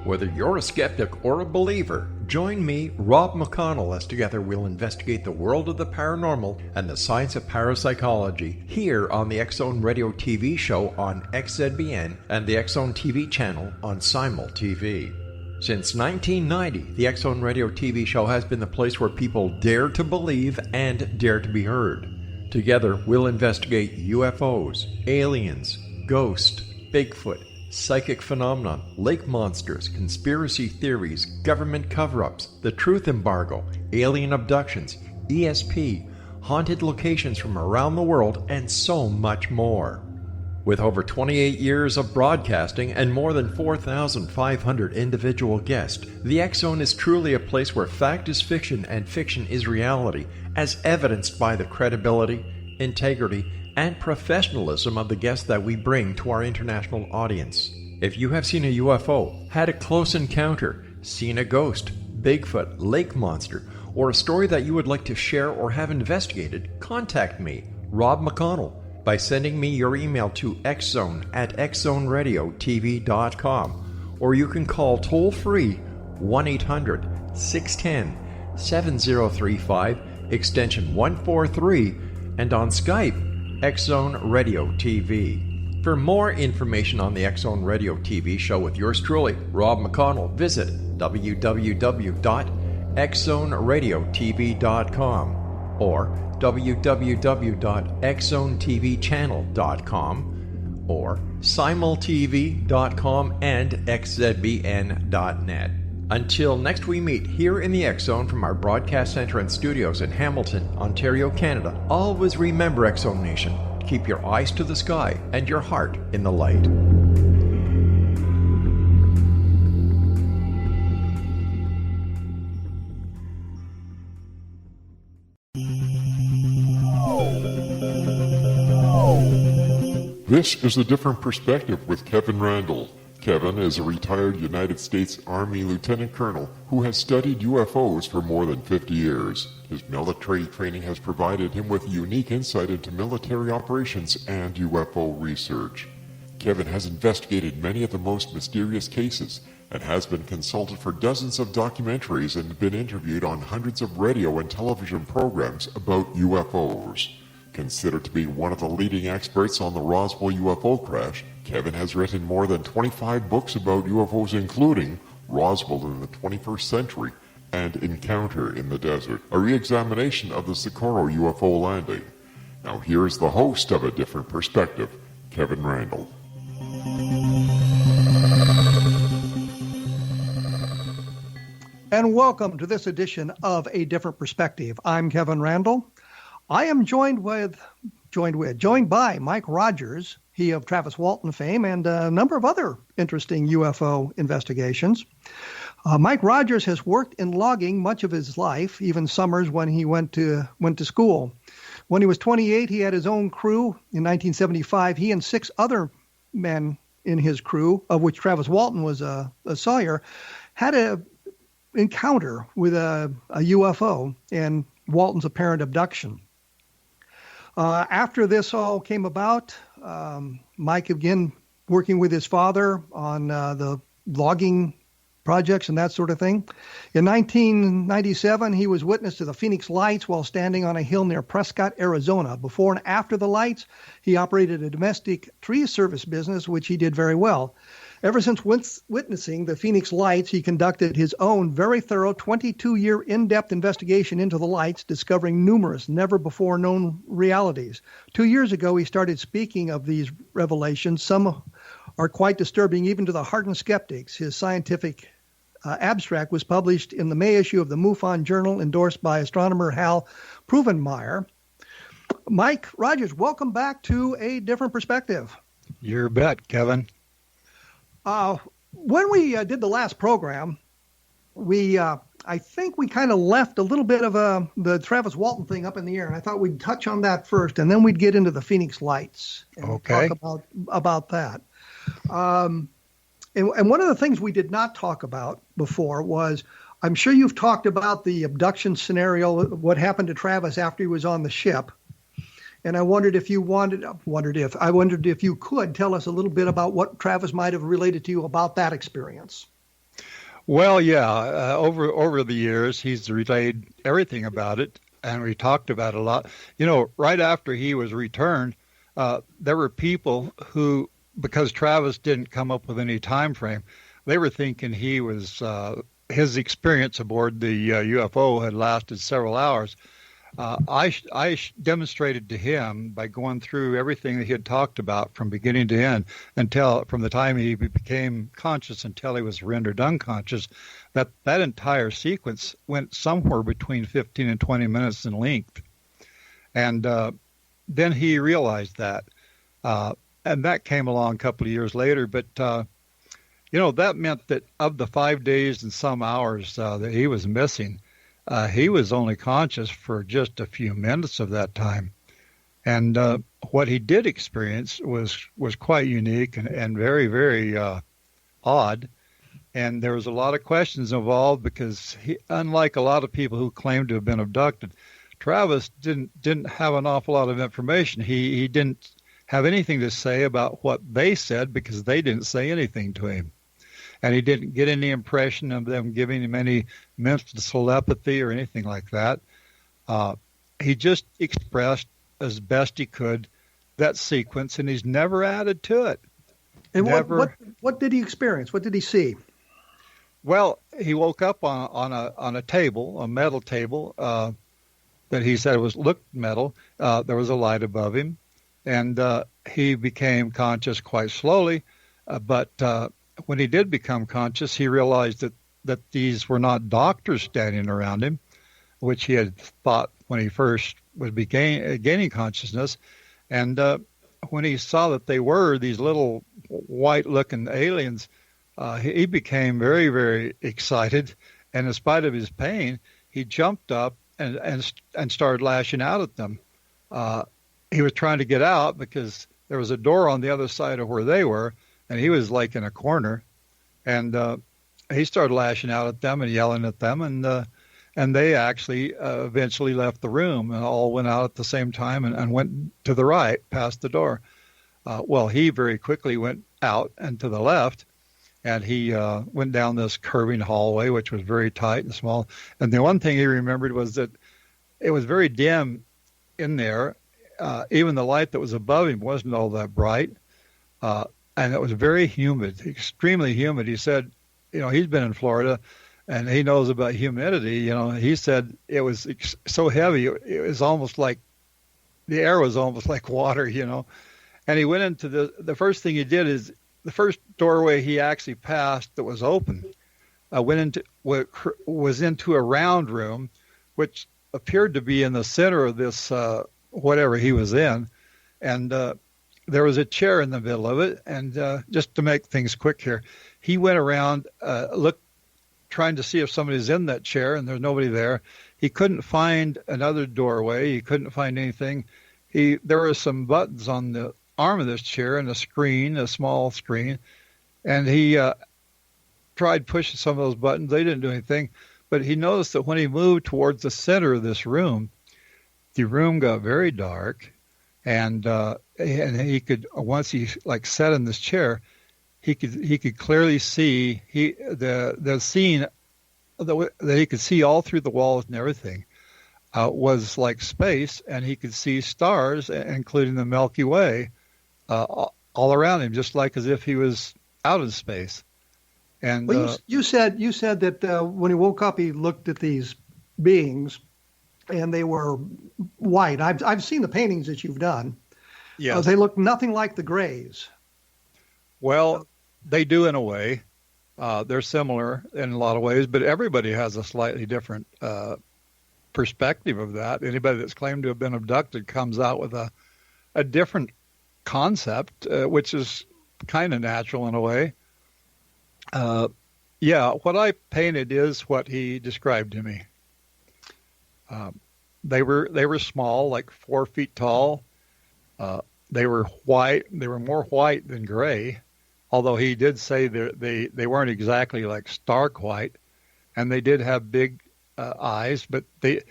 Whether you're a skeptic or a believer, join me, Rob McConnell, as together we'll investigate the world of the paranormal and the science of parapsychology here on the X-Zone Radio TV show on XZBN and the X-Zone TV channel on Simul TV. Since 1990, the X-Zone Radio TV show has been the place where people dare to believe and dare to be heard. Together, we'll investigate UFOs, aliens, ghosts, Bigfoot, psychic phenomenon, lake monsters, conspiracy theories, government cover-ups, the truth embargo, alien abductions, ESP, haunted locations from around the world, and so much more. With over 28 years of broadcasting and more than 4,500 individual guests, the X-Zone is truly a place where fact is fiction and fiction is reality, as evidenced by the credibility, integrity, and professionalism of the guests that we bring to our international audience. If you have seen a UFO, had a close encounter, seen a ghost, Bigfoot, lake monster, or a story that you would like to share or have investigated, contact me, Rob McConnell, by sending me your email to xzone@xzoneradiotv.com, or you can call toll-free 1-800-610-7035, extension 143, and on Skype, X-Zone Radio TV. For more information on the X-Zone Radio TV show with yours truly, Rob McConnell, visit www.xzoneradiotv.com or www.xzonetvchannel.com or simultv.com and xzbn.net. Until next we meet here in the X-Zone from our broadcast center and studios in Hamilton, Ontario, Canada, always remember, X-Zone Nation, keep your eyes to the sky and your heart in the light. This is A Different Perspective with Kevin Randle. Kevin is a retired United States Army Lieutenant Colonel who has studied UFOs for more than 50 years. His military training has provided him with unique insight into military operations and UFO research. Kevin has investigated many of the most mysterious cases and has been consulted for dozens of documentaries and been interviewed on hundreds of radio and television programs about UFOs. Considered to be one of the leading experts on the Roswell UFO crash, Kevin has written more than 25 books about UFOs, including Roswell in the 21st Century and Encounter in the Desert, a re-examination of the Socorro UFO landing. Now here's the host of A Different Perspective, Kevin Randle. And welcome to this edition of A Different Perspective. I'm Kevin Randle. I am joined by Mike Rogers, he of Travis Walton fame, and a number of other interesting UFO investigations. Mike Rogers has worked in logging much of his life, even summers when he went to school. When he was 28, he had his own crew. In 1975, he and 6 other men in his crew, of which Travis Walton was a sawyer, had an encounter with a UFO and Walton's apparent abduction. After this all came about, Mike again working with his father on the logging projects and that sort of thing. In 1997, he was witness to the Phoenix Lights while standing on a hill near Prescott, Arizona. Before and after the lights, he operated a domestic tree service business, which he did very well. Ever since witnessing the Phoenix Lights, he conducted his own very thorough 22-year in-depth investigation into the lights, discovering numerous never-before-known realities. 2 years ago, he started speaking of these revelations. Some are quite disturbing even to the hardened skeptics. His scientific abstract was published in the May issue of the MUFON Journal, endorsed by astronomer Hal Povenmire. Mike Rogers, welcome back to A Different Perspective. You bet, Kevin. When we did the last program, I think we kind of left a little bit of the Travis Walton thing up in the air, and I thought we'd touch on that first, and then we'd get into the Phoenix Lights and talk about that. And one of the things we did not talk about before was, I'm sure you've talked about the abduction scenario, what happened to Travis after he was on the ship. And I wondered if you could tell us a little bit about what Travis might have related to you about that experience. Well, yeah. Over the years, he's relayed everything about it, and we talked about it a lot. Right after he was returned, there were people who, because Travis didn't come up with any time frame, they were thinking he was his experience aboard the UFO had lasted several hours. I demonstrated to him by going through everything that he had talked about from beginning to end until from the time he became conscious until he was rendered unconscious, that entire sequence went somewhere between 15 and 20 minutes in length. And then he realized that. And that came along a couple of years later. But, that meant that of the 5 days and some hours that he was missing, he was only conscious for just a few minutes of that time. And what he did experience was quite unique and very, very odd. And there was a lot of questions involved because unlike a lot of people who claim to have been abducted, Travis didn't have an awful lot of information. He didn't have anything to say about what they said because they didn't say anything to him. And he didn't get any impression of them giving him any mental telepathy or anything like that. He just expressed as best he could that sequence, and he's never added to it. And what did he experience? What did he see? Well, he woke up on a table, a metal table that he said looked metal. There was a light above him, and he became conscious quite slowly, but when he did become conscious, he realized that these were not doctors standing around him, which he had thought when he first was gaining consciousness. And when he saw that they were these little white-looking aliens, he became very, very excited. And in spite of his pain, he jumped up and started lashing out at them. He was trying to get out because there was a door on the other side of where they were, and he was like in a corner, and he started lashing out at them and yelling at them, and they actually eventually left the room and all went out at the same time and went to the right past the door. Well, he very quickly went out and to the left, and he went down this curving hallway, which was very tight and small. And the one thing he remembered was that it was very dim in there. Even the light that was above him wasn't all that bright. And it was very humid, extremely humid. He said, he's been in Florida and he knows about humidity. He said it was so heavy, it was almost like the air was almost like water, And he went into the first thing he did is the first doorway he actually passed that was open was into a round room, which appeared to be in the center of this whatever he was in. And there was a chair in the middle of it, and just to make things quick here, he went around, trying to see if somebody's in that chair, and there's nobody there. He couldn't find another doorway. He couldn't find anything. There were some buttons on the arm of this chair and a small screen, and he tried pushing some of those buttons. They didn't do anything, but he noticed that when he moved towards the center of this room, the room got very dark. And he could, once he sat in this chair, he could clearly see the scene that he could see all through the walls and everything was like space, and he could see stars, including the Milky Way, all around him, just like as if he was out in space. And you said that when he woke up, he looked at these beings, and they were white. I've seen the paintings that you've done. Yeah, they look nothing like the Greys. Well, they do in a way. They're similar in a lot of ways, but everybody has a slightly different perspective of that. Anybody that's claimed to have been abducted comes out with a different concept, which is kind of natural in a way. What I painted is what he described to me. They were small, like 4 feet tall. They were white. They were more white than gray, although he did say they weren't exactly like stark white, and they did have big eyes. But they,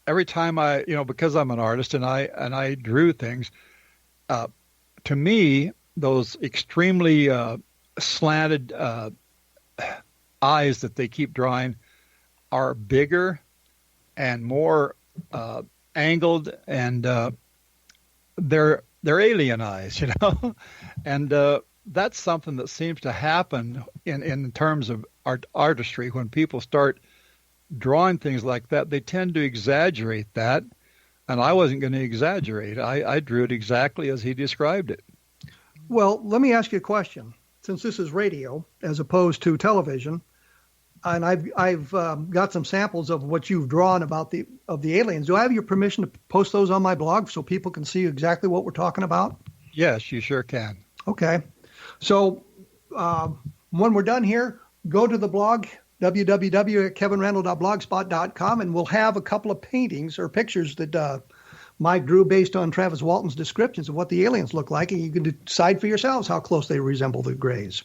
every time because I'm an artist and I drew things, to me those extremely slanted eyes that they keep drawing are bigger and more angled, and they're alien eyes, and that's something that seems to happen in terms of artistry. When people start drawing things like that, they tend to exaggerate that, and I wasn't going to exaggerate. I drew it exactly as he described it. Well, let me ask you a question. Since this is radio as opposed to television, and I've got some samples of what you've drawn about the aliens. Do I have your permission to post those on my blog so people can see exactly what we're talking about? Yes, you sure can. Okay. So when we're done here, go to the blog, www.kevinrandle.blogspot.com, and we'll have a couple of paintings or pictures that Mike drew based on Travis Walton's descriptions of what the aliens look like, and you can decide for yourselves how close they resemble the Greys.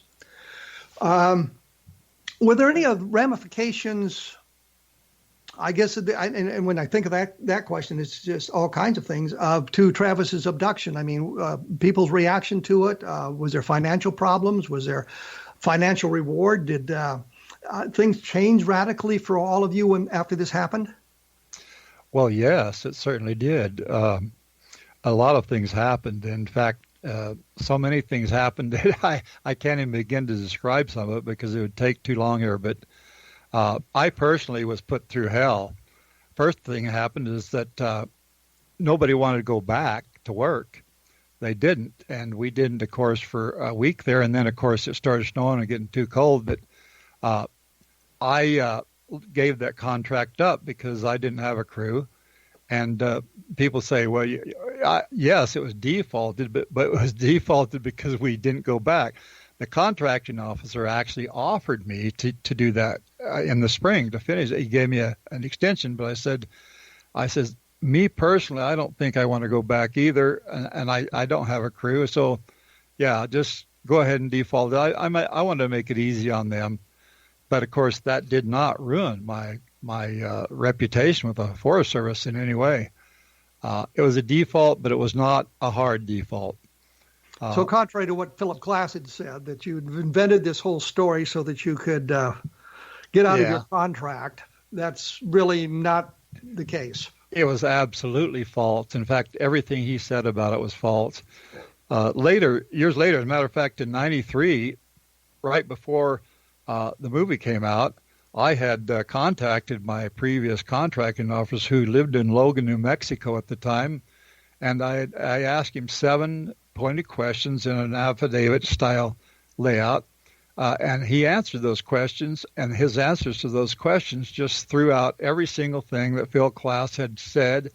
Were there any ramifications, I guess, and when I think of that question, it's just all kinds of things, to Travis's abduction? I mean, people's reaction to it, was there financial problems? Was there financial reward? Did things change radically for all of you after this happened? Well, yes, it certainly did. A lot of things happened. In fact, so many things happened that I can't even begin to describe some of it because it would take too long here. But I personally was put through hell. First thing that happened is that nobody wanted to go back to work. They didn't, and we didn't, of course, for a week there. And then, of course, it started snowing and getting too cold. But I gave that contract up because I didn't have a crew. And people say, well, yes, it was defaulted, but it was defaulted because we didn't go back. The contracting officer actually offered me to do that in the spring to finish it. He gave me an extension, but I said, me personally, I don't think I want to go back either, and I don't have a crew. So, yeah, just go ahead and default. I wanted to make it easy on them. But, of course, that did not ruin my reputation with the Forest Service in any way. It was a default, but it was not a hard default. So contrary to what Philip Glass had said, that you invented this whole story so that you could get out of your contract, that's really not the case. It was absolutely false. In fact, everything he said about it was false. Years later, as a matter of fact, in '93, right before the movie came out, I had contacted my previous contracting officer who lived in Logan, New Mexico at the time, and I asked him 7 pointed questions in an affidavit-style layout, and he answered those questions, and his answers to those questions just threw out every single thing that Phil Glass had said.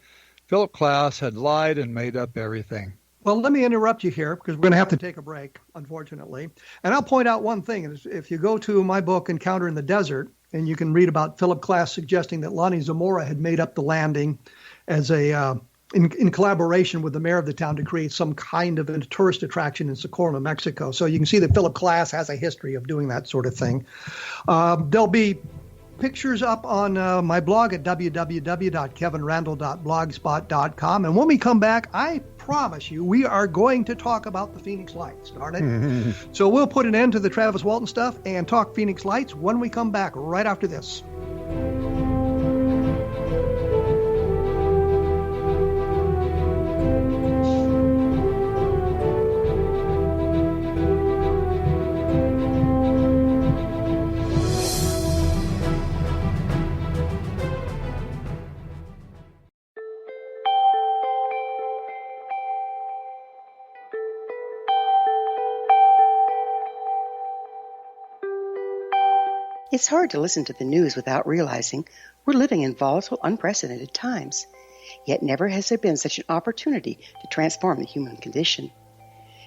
Philip Glass had lied and made up everything. Well, let me interrupt you here because we're going to have to take a break, unfortunately. And I'll point out one thing. If you go to my book, Encounter in the Desert, and you can read about Philip Glass suggesting that Lonnie Zamora had made up the landing as in collaboration with the mayor of the town to create some kind of a tourist attraction in Socorro, New Mexico. So you can see that Philip Glass has a history of doing that sort of thing. There'll be pictures up on my blog at www.kevinrandle.blogspot.com. And when we come back, I promise you, we are going to talk about the Phoenix Lights, darn it. So we'll put an end to the Travis Walton stuff and talk Phoenix Lights when we come back right after this. It's hard to listen to the news without realizing we're living in volatile, unprecedented times. Yet never has there been such an opportunity to transform the human condition.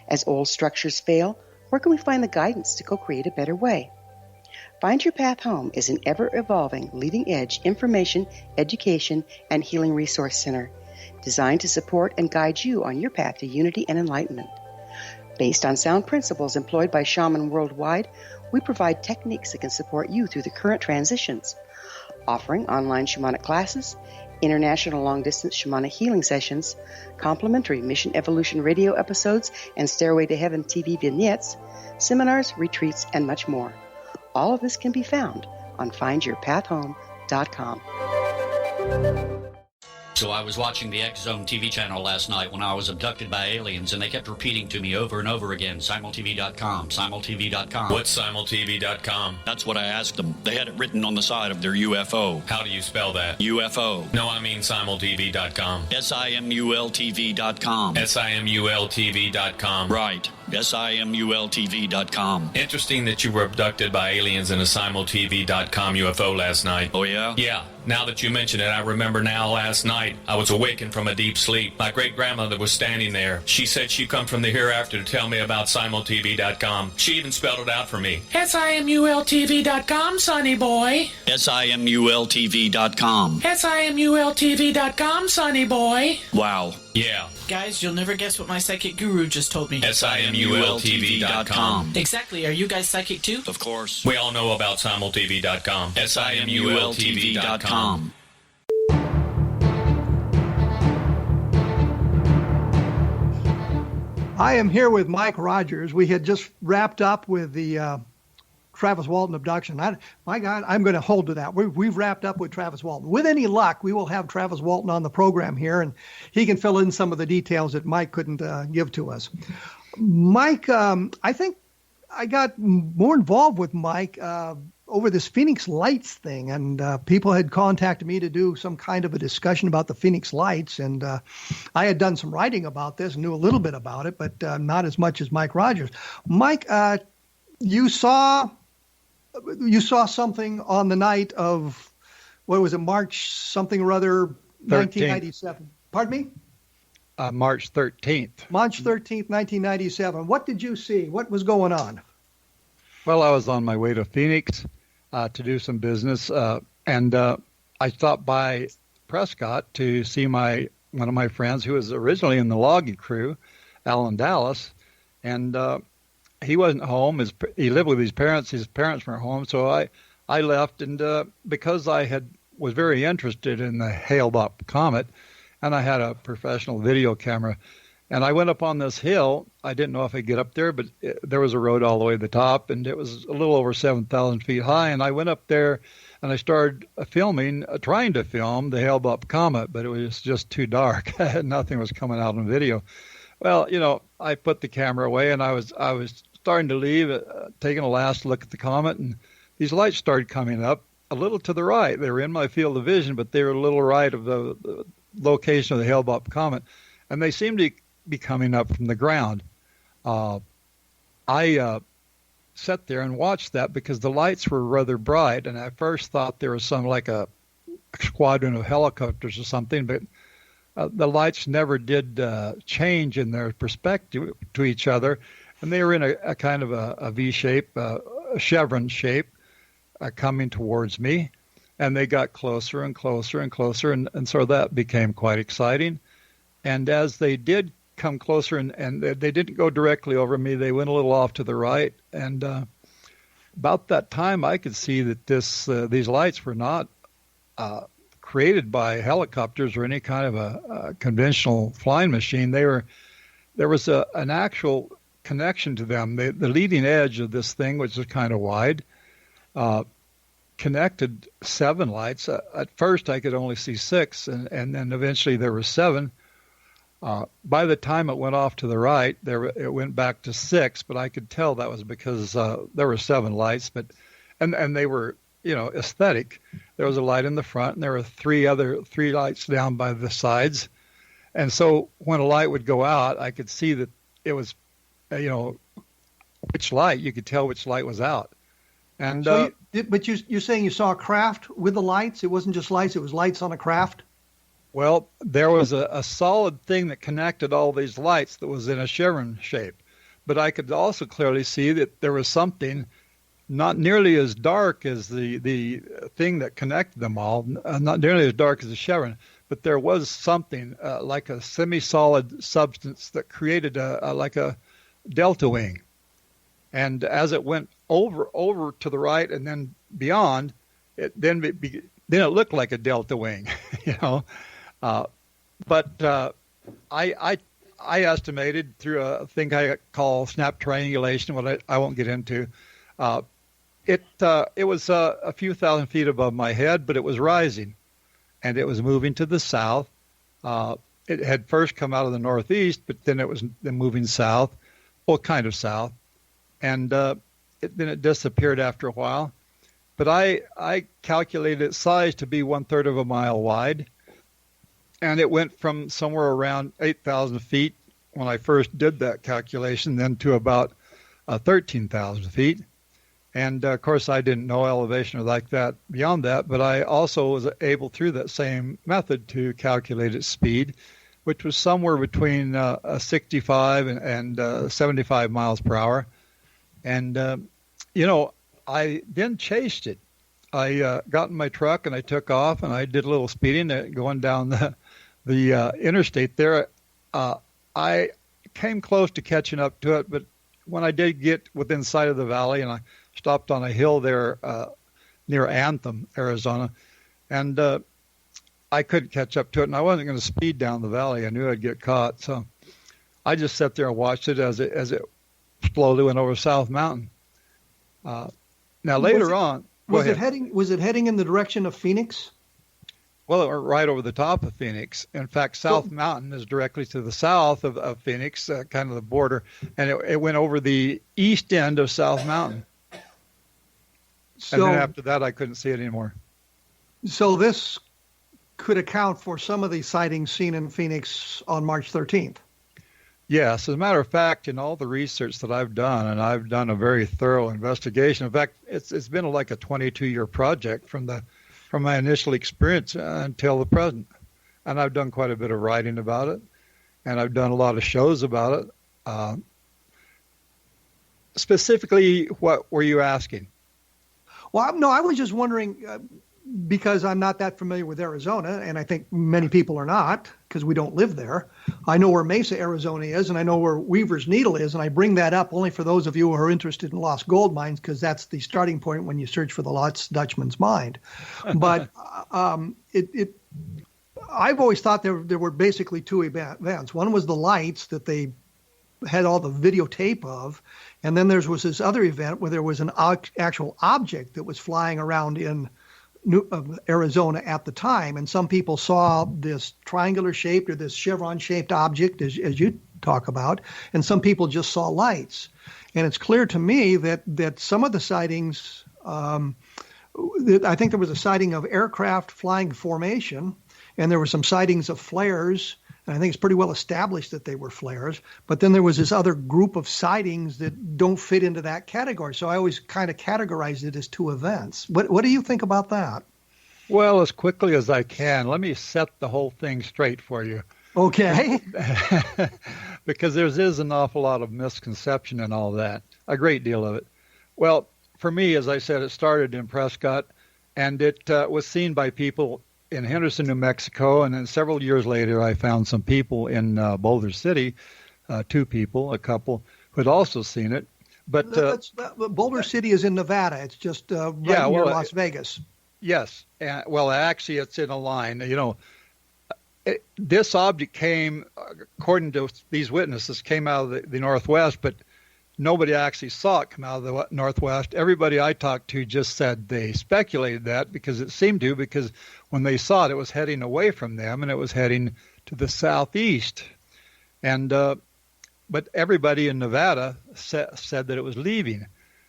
As old structures fail, where can we find the guidance to co-create a better way? Find Your Path Home is an ever-evolving, leading-edge information, education, and healing resource center designed to support and guide you on your path to unity and enlightenment. Based on sound principles employed by shaman worldwide, we provide techniques that can support you through the current transitions, offering online shamanic classes, international long-distance shamanic healing sessions, complimentary Mission Evolution radio episodes and Stairway to Heaven TV vignettes, seminars, retreats, and much more. All of this can be found on findyourpathhome.com. So I was watching the X Zone TV channel last night when I was abducted by aliens, and they kept repeating to me over and over again, simultv.com, simultv.com. What's simultv.com? That's what I asked them. They had it written on the side of their UFO. How do you spell that? UFO. No, I mean simultv.com. simultv.com. simultv.com. Right. simultv.com. Interesting that you were abducted by aliens in a simultv.com UFO last night. Oh, yeah? Yeah. Now that you mention it, I remember now last night I was awakened from a deep sleep. My great-grandmother was standing there. She said she'd come from the hereafter to tell me about simultv.com. She even spelled it out for me. simultv.com, sonny boy. simultv.com. simultv.com, sonny boy. Wow. Yeah. Guys, you'll never guess what my psychic guru just told me. simultv.com. Exactly. Are you guys psychic too? Of course. We all know about simultv.com. simultv.com. I am here with Mike Rogers. We had just wrapped up with the Travis Walton abduction. My God, I'm going to hold to that. We've wrapped up with Travis Walton. With any luck, we will have Travis Walton on the program here, and he can fill in some of the details that Mike couldn't give to us. Mike, I think I got more involved with Mike over this Phoenix Lights thing, and people had contacted me to do some kind of a discussion about the Phoenix Lights, and I had done some writing about this and knew a little bit about it, but not as much as Mike Rogers. Mike, you saw something on the night of, what was it, March something or other, 1997. Pardon me? March 13th. March 13th, 1997. What did you see? What was going on? Well, I was on my way to Phoenix to do some business, and I stopped by Prescott to see one of my friends who was originally in the logging crew, Alan Dallas, and he wasn't home. He lived with his parents. His parents weren't home, so I left, and because I was very interested in the Hale-Bopp comet, and I had a professional video camera, and I went up on this hill. I didn't know if I'd get up there, but there was a road all the way to the top, and it was a little over 7,000 feet high. And I went up there, and I started trying to film the Hale-Bopp comet, but it was just too dark. Nothing was coming out on video. Well, I put the camera away, and I was starting to leave, taking a last look at the comet, and these lights started coming up a little to the right. They were in my field of vision, but they were a little right of the location of the Hale-Bopp comet, and they seemed to be coming up from the ground. I sat there and watched that because the lights were rather bright, and I first thought there was some like a squadron of helicopters or something, but the lights never did change in their perspective to each other, and they were in a kind of a V shape, a chevron shape, coming towards me, and they got closer and closer and closer, and so that became quite exciting. And as they did come closer, and they didn't go directly over me, they went a little off to the right, and about that time I could see that these lights were not created by helicopters or any kind of a conventional flying machine. There was an actual connection to them. The leading edge of this thing, which is kind of wide, connected 7 lights. At first I could only see 6, and then eventually there were 7. By the time it went off to the right, it went back to 6, but I could tell that was because there were 7 lights, and they were aesthetic. There was a light in the front, and there were 3 lights down by the sides. And so when a light would go out, I could see that it was, which light. You could tell which light was out. And so but you're saying you saw a craft with the lights? It wasn't just lights; it was lights on a craft. Well, there was a solid thing that connected all these lights that was in a chevron shape. But I could also clearly see that there was something not nearly as dark as the thing that connected them all, not nearly as dark as the chevron, but there was something like a semi-solid substance that created like a delta wing. And as it went over to the right and then beyond, it looked like a delta wing, But I estimated through a thing I call snap triangulation, what I won't get into, It was a few thousand feet above my head, but it was rising, and it was moving to the south. It had first come out of the northeast, but then it was moving south, well, kind of south, and then it disappeared after a while. But I calculated its size to be 1/3 of a mile wide, and it went from somewhere around 8,000 feet when I first did that calculation, then to about 13,000 feet. And, of course, I didn't know elevation like that beyond that, but I also was able, through that same method, to calculate its speed, which was somewhere between 65 and 75 miles per hour. And, I then chased it. I got in my truck and I took off and I did a little speeding going down the interstate there. I came close to catching up to it, but when I did get within sight of the valley and I stopped on a hill there near Anthem, Arizona, and I couldn't catch up to it, and I wasn't going to speed down the valley. I knew I'd get caught, so I just sat there and watched it as it slowly went over South Mountain. Now later on, was it heading in the direction of Phoenix? Well, it went right over the top of Phoenix. In fact, South Mountain is directly to the south of Phoenix, kind of the border, and it went over the east end of South Mountain. And then after that, I couldn't see it anymore. So this could account for some of the sightings seen in Phoenix on March 13th. Yes, as a matter of fact, in all the research that I've done, and I've done a very thorough investigation. In fact, it's been like a 22-year project from my initial experience until the present. And I've done quite a bit of writing about it, and I've done a lot of shows about it. Specifically, what were you asking? Well, no, I was just wondering, because I'm not that familiar with Arizona, and I think many people are not, because we don't live there. I know where Mesa, Arizona is, and I know where Weaver's Needle is, and I bring that up only for those of you who are interested in lost gold mines, because that's the starting point when you search for the lost Dutchman's mind. But I've always thought there were basically two events. One was the lights that they had all the videotape of, and then there was this other event where there was an actual object that was flying around in Arizona at the time, and some people saw this triangular shaped or this chevron shaped object as you talk about, and some people just saw lights. And it's clear to me that some of the sightings, I think there was a sighting of aircraft flying formation, and there were some sightings of flares, and I think it's pretty well established that they were flares. But then there was this other group of sightings that don't fit into that category. So I always kind of categorized it as two events. What do you think about that? Well, as quickly as I can, let me set the whole thing straight for you. Okay. Because there is an awful lot of misconception in all that, a great deal of it. Well, for me, as I said, it started in Prescott, and it was seen by people in Henderson, New Mexico, and then several years later, I found some people in Boulder City, two people, a couple, who had also seen it. But Boulder City is in Nevada. It's just near Las Vegas. Yes. Well, actually, it's in a line. This object came, according to these witnesses, came out of the Northwest, but nobody actually saw it come out of the Northwest. Everybody I talked to just said they speculated that because it seemed to, because when they saw it, it was heading away from them and it was heading to the southeast. And but everybody in Nevada said that it was leaving.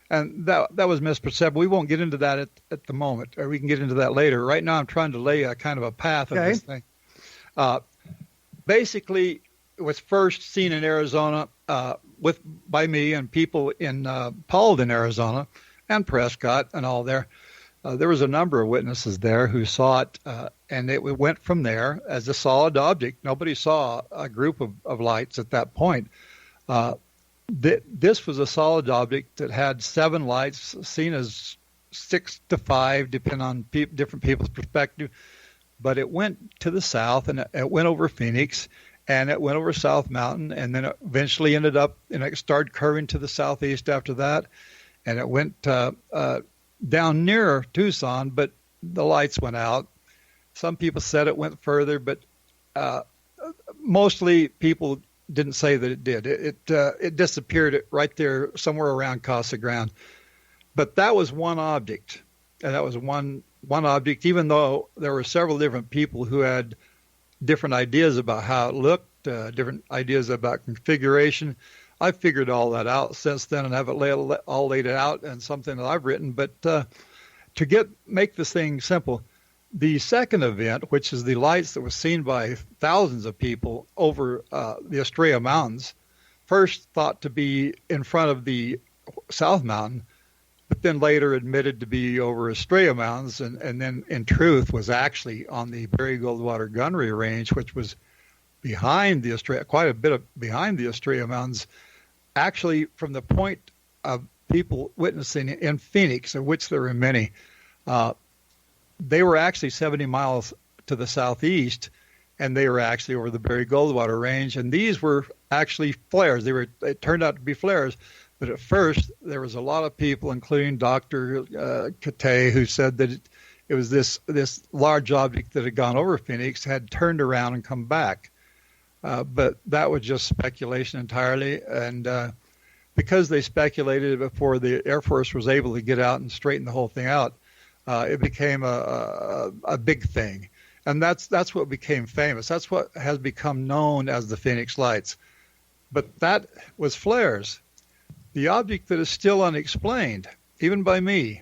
And that was misperception. We won't get into that at the moment, or we can get into that later. Right now I'm trying to lay a kind of a path of this thing. Basically, it was first seen in Arizona by me and people in Paulden, Arizona, and Prescott and all there. There was a number of witnesses there who saw it, and it went from there as a solid object. Nobody saw a group of lights at that point. This was a solid object that had 7 lights, seen as 6 to 5, depending on different people's perspective. But it went to the south, and it went over Phoenix, and it went over South Mountain, and then it eventually ended up, and it started curving to the southeast after that, and it went down near Tucson, but the lights went out. Some people said it went further, but mostly people didn't say that it did. It disappeared right there somewhere around Casa Grande. But that was one object, and that was one object, even though there were several different people who had different ideas about how it looked, different ideas about configuration. I figured all that out since then and have it all laid out in something that I've written. But to make this thing simple, the second event, which is the lights that was seen by thousands of people over the Estrella Mountains, first thought to be in front of the South Mountain, but then later admitted to be over Estrella Mountains, and then in truth was actually on the Barry Goldwater Gunnery Range, which was behind the Estrella, quite a bit behind the Estrella Mountains, actually from the point of people witnessing it in Phoenix, of which there were many. They were actually 70 miles to the southeast, and they were actually over the Barry Goldwater Range, and these were actually flares. It turned out to be flares. But at first, there was a lot of people, including Dr. Kate, who said that it was this large object that had gone over Phoenix, had turned around and come back. But that was just speculation entirely. And because they speculated before the Air Force was able to get out and straighten the whole thing out, it became a big thing. And that's what became famous. That's what has become known as the Phoenix Lights. But that was flares. The object that is still unexplained, even by me,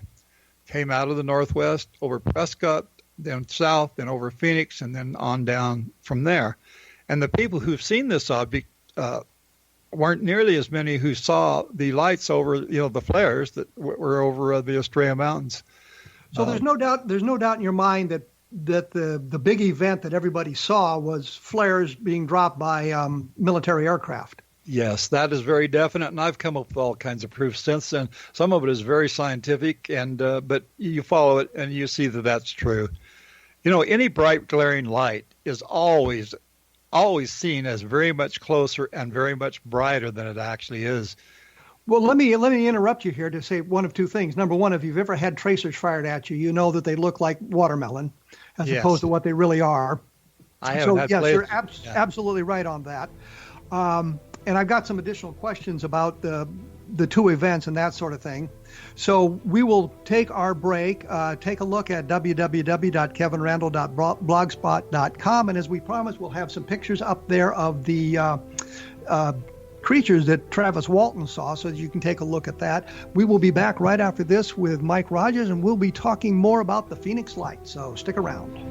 came out of the northwest over Prescott, then south, then over Phoenix, and then on down from there. And the people who've seen this object weren't nearly as many who saw the lights over, the flares that were over the Estrella Mountains. So there's no doubt in your mind that the big event that everybody saw was flares being dropped by military aircraft. Yes, that is very definite, and I've come up with all kinds of proof since then. Some of it is very scientific, and but you follow it and you see that that's true. Any bright glaring light is always seen as very much closer and very much brighter than it actually is. Well, let me interrupt you here to say one of two things. Number one, if you've ever had tracers fired at you, you know that they look like watermelon as opposed to what they really are. I haven't had yes, you're absolutely right on that. And I've got some additional questions about the two events and that sort of thing. So we will take our break, take a look at www.kevinrandle.blogspot.com. And as we promised, we'll have some pictures up there of the creatures that Travis Walton saw so that you can take a look at that. We will be back right after this with Mike Rogers, and we'll be talking more about the Phoenix Light. So stick around.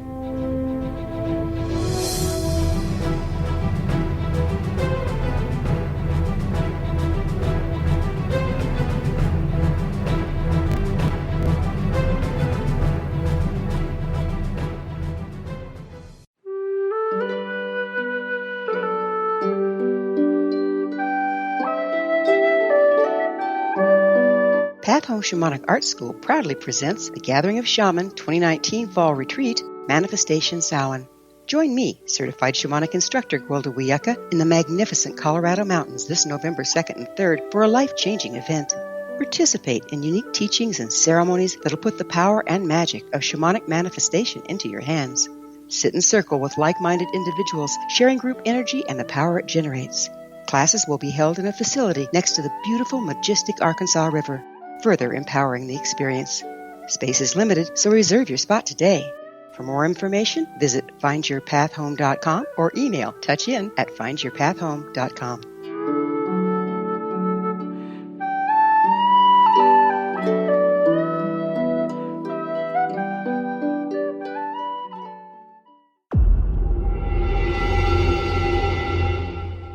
Path Home Shamanic Art School proudly presents the Gathering of Shaman 2019 Fall Retreat, Manifestation Samhain. Join me, certified shamanic instructor Gwilda Wiyaka, in the magnificent Colorado Mountains this November 2nd and 3rd for a life-changing event. Participate in unique teachings and ceremonies that'll put the power and magic of shamanic manifestation into your hands. Sit in circle with like-minded individuals, sharing group energy and the power it generates. Classes will be held in a facility next to the beautiful, majestic Arkansas River, further empowering the experience. Space is limited, so reserve your spot today. For more information, visit findyourpathhome.com or email touchin@findyourpathhome.com.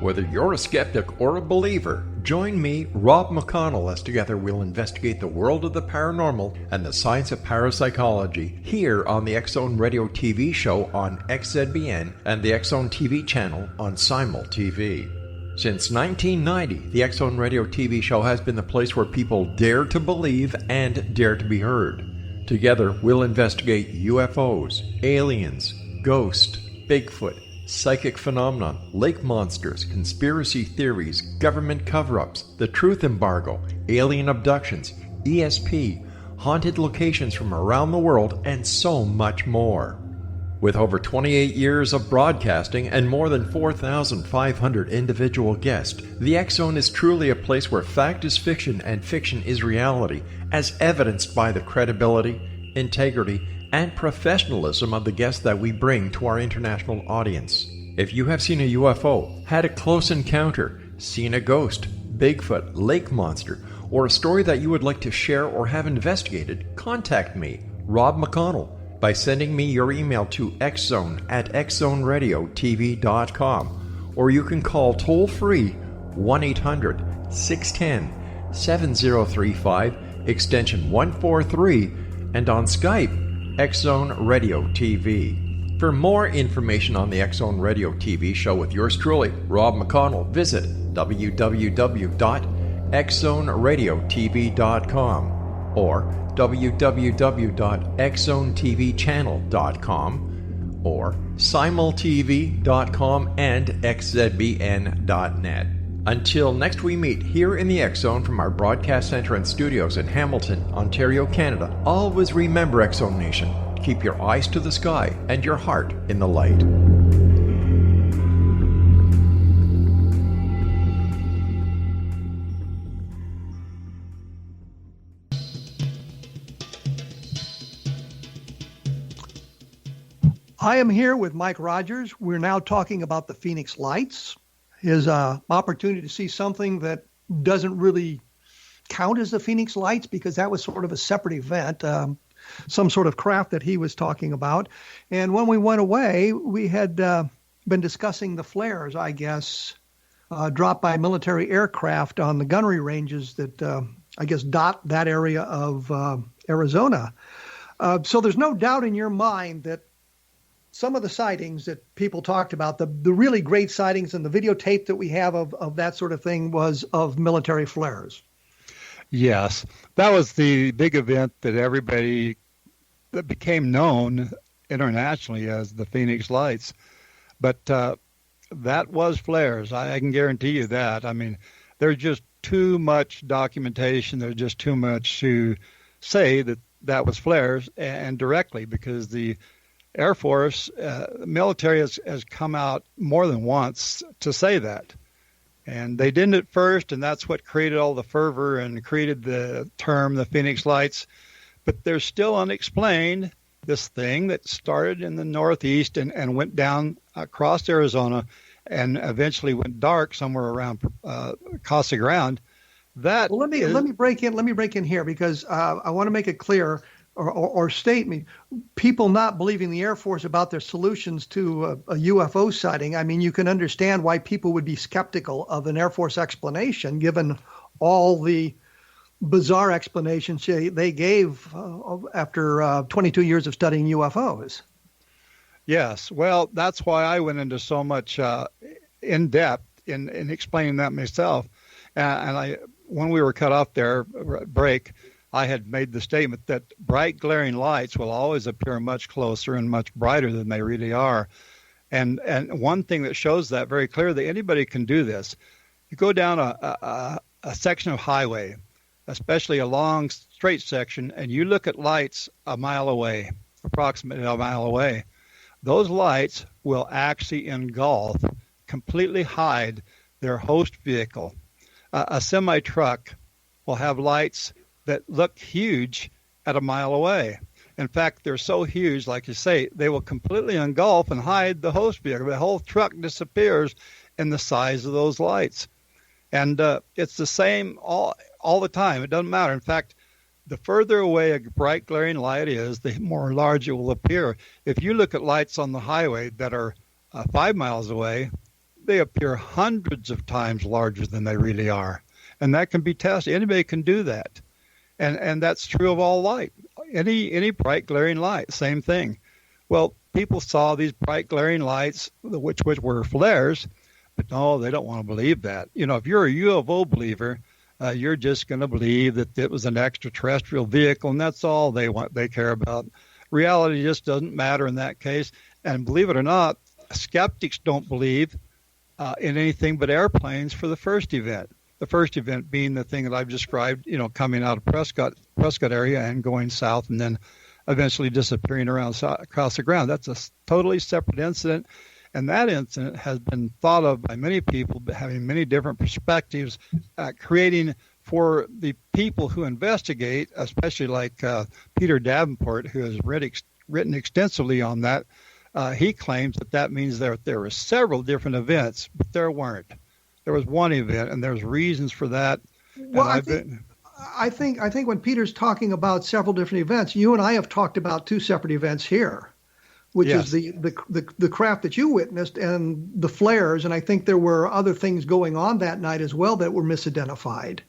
Whether you're a skeptic or a believer, join me, Rob McConnell, as together we'll investigate the world of the paranormal and the science of parapsychology here on the X-Zone Radio TV show on XZBN and the X-Zone TV channel on Simul TV. Since 1990, the X-Zone Radio TV show has been the place where people dare to believe and dare to be heard. Together, we'll investigate UFOs, aliens, ghosts, Bigfoot, psychic phenomenon, lake monsters, conspiracy theories, government cover-ups, the truth embargo, alien abductions, ESP, haunted locations from around the world, and so much more. With over 28 years of broadcasting and more than 4,500 individual guests, the X Zone is truly a place where fact is fiction and fiction is reality, as evidenced by the credibility, integrity, and professionalism of the guests that we bring to our international audience. If you have seen a UFO, had a close encounter, seen a ghost, Bigfoot, lake monster, or a story that you would like to share or have investigated, contact me, Rob McConnell, by sending me your email to xzone@xzoneradiotv.com, or you can call toll-free 1-800-610-7035, extension 143, and on Skype, X Zone Radio TV. For more information on the X Zone Radio TV show with yours truly, Rob McConnell, visit www.xzoneradiotv.com or www.xzonetvchannel.com or simultv.com and xzbn.net. Until next we meet here in the X Zone from our broadcast center and studios in Hamilton, Ontario, Canada, always remember, X Zone Nation, keep your eyes to the sky and your heart in the light. I am here with Mike Rogers. We're now talking about the Phoenix Lights, his opportunity to see something that doesn't really count as the Phoenix Lights because that was sort of a separate event, some sort of craft that he was talking about. And when we went away, we had been discussing the flares, I guess, dropped by military aircraft on the gunnery ranges that I guess dot that area of Arizona. So there's no doubt in your mind that some of the sightings that people talked about, the really great sightings and the videotape that we have of that sort of thing was of military flares. Yes, that was the big event that became known internationally as the Phoenix Lights. But that was flares. I can guarantee you that. I mean, there's just too much documentation. There's just too much to say that was flares and directly, because the Air Force, military has come out more than once to say that. And they didn't at first, and that's what created all the fervor and created the term, the Phoenix Lights. But there's still unexplained, this thing that started in the Northeast and went down across Arizona and eventually went dark somewhere around Casa Grande. Let me break in here because I want to make it clear or state me, people not believing the Air Force about their solutions to a UFO sighting. I mean, you can understand why people would be skeptical of an Air Force explanation, given all the bizarre explanations they gave after 22 years of studying UFOs. Yes, well, that's why I went into so much in depth in explaining that myself. And when we were cut off there, break, I had made the statement that bright glaring lights will always appear much closer and much brighter than they really are. And one thing that shows that very clearly, anybody can do this. You go down a section of highway, especially a long straight section, and you look at lights a mile away, approximately a mile away. Those lights will actually engulf, completely hide their host vehicle. A semi-truck will have lights that look huge at a mile away. In fact, they're so huge, like you say, they will completely engulf and hide the host vehicle. The whole truck disappears in the size of those lights. And it's the same all the time. It doesn't matter. In fact, the further away a bright glaring light is, the more large it will appear. If you look at lights on the highway that are 5 miles away, they appear hundreds of times larger than they really are. And that can be tested. Anybody can do that. And that's true of all light. Any bright glaring light, same thing. Well, people saw these bright glaring lights, which were flares, but no, they don't want to believe that. You know, if you're a UFO believer, you're just going to believe that it was an extraterrestrial vehicle, and that's all they care about. Reality just doesn't matter in that case. And believe it or not, skeptics don't believe in anything but airplanes for the first event. The first event being the thing that I've described, you know, coming out of Prescott area and going south and then eventually disappearing across the ground. That's a totally separate incident. And that incident has been thought of by many people, having many different perspectives, creating for the people who investigate, especially like Peter Davenport, who has written extensively on that. He claims that means that there were several different events, but there weren't. There was one event, and there's reasons for that. Well, I think when Peter's talking about several different events, you and I have talked about two separate events here, which is the craft that you witnessed and the flares. And I think there were other things going on that night as well that were misidentified,